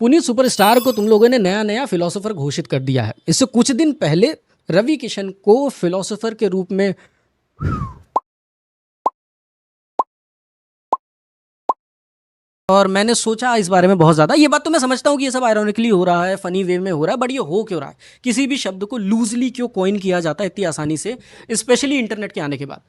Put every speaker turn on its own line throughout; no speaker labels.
Puneet superstar को तुम लोगों ने नया नया फिलोसोफर घोषित कर दिया है। इससे कुछ दिन पहले रवि किशन को फिलोसोफर के रूप में और मैंने सोचा इस बारे में बहुत ज़्यादा। ये बात तो मैं समझता हूँ कि ये सब आयरॉनिकली हो रहा है, फनी वे में हो रहा है, बट ये हो क्यों रहा है? किसी भी शब्द को लूजली क्यों कॉइन किया जाता है इतनी आसानी से, स्पेशली इंटरनेट के आने के बाद।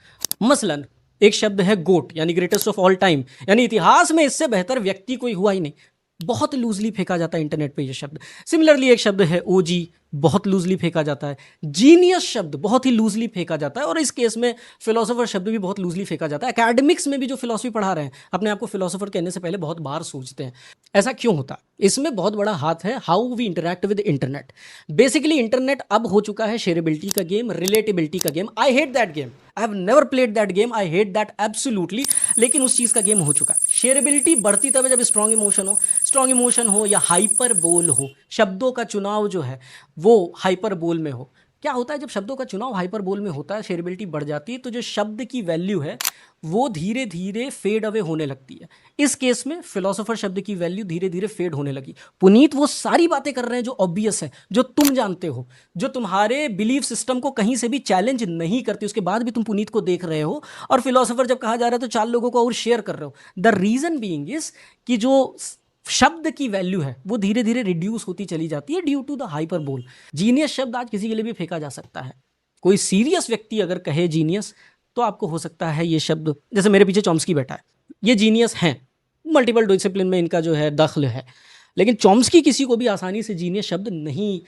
मसलन एक शब्द है गोट, यानी ग्रेटेस्ट ऑफ ऑल टाइम, यानी इतिहास में इससे बेहतर व्यक्ति कोई हुआ ही नहीं। बहुत लूजली फेंका जाता है इंटरनेट पे ये शब्द। सिमिलरली एक शब्द है ओजी, बहुत लूजली फेंका जाता है। जीनियस शब्द बहुत ही लूजली फेंका जाता है, और इस केस में फिलोसोफर शब्द भी बहुत लूजली फेंका जाता है। एकेडमिक्स में भी जो फिलोसफी पढ़ा रहे हैं अपने आप को फिलोसोफर कहने से पहले बहुत बार सोचते हैं। ऐसा क्यों होता है? इसमें बहुत बड़ा हाथ है how we interact with internet. Basically internet अब हो चुका है शेयरेबिलिटी का गेम, रिलेटेबिलिटी का game. I hate that game, I have never played that game, I hate that absolutely. लेकिन उस चीज़ का गेम हो चुका है। शेयरेबिलिटी बढ़ती तब है जब स्ट्रॉन्ग इमोशन हो या हाइपर बोल हो। शब्दों का चुनाव जो है वो हाइपर बोल में हो। क्या होता है जब शब्दों का चुनाव हाइपर बोल में होता है, शेयरेबिलिटी बढ़ जाती है, तो जो शब्द की वैल्यू है वो धीरे धीरे फेड अवे होने लगती है। इस केस में फिलोसोफर शब्द की वैल्यू धीरे धीरे फेड होने लगी। पुनीत वो सारी बातें कर रहे हैं जो ऑब्वियस है, जो तुम जानते हो, जो तुम्हारे बिलीफ सिस्टम को कहीं से भी चैलेंज नहीं करती, उसके बाद भी तुम पुनीत को देख रहे हो। और फिलोसोफर जब कहा जा रहा है तो 4 लोगों को और शेयर कर रहे हो। द रीजन बीइंग इज कि जो शब्द की वैल्यू है वो धीरे धीरे रिड्यूस होती चली जाती है due to the hyperbole. Genius शब्द आज किसी के लिए भी फेंका जा सकता है। कोई सीरियस व्यक्ति अगर कहे जीनियस, तो आपको हो सकता है ये शब्द, जैसे मेरे पीछे चॉम्स्की बैठा है, ये जीनियस हैं, मल्टीपल डिसिप्लिन में इनका जो है दखल है। लेकिन चॉम्स्की किसी को भी आसानी से जीनियस शब्द नहीं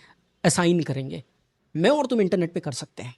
असाइन करेंगे। मैं और तुम इंटरनेट पे कर सकते हैं।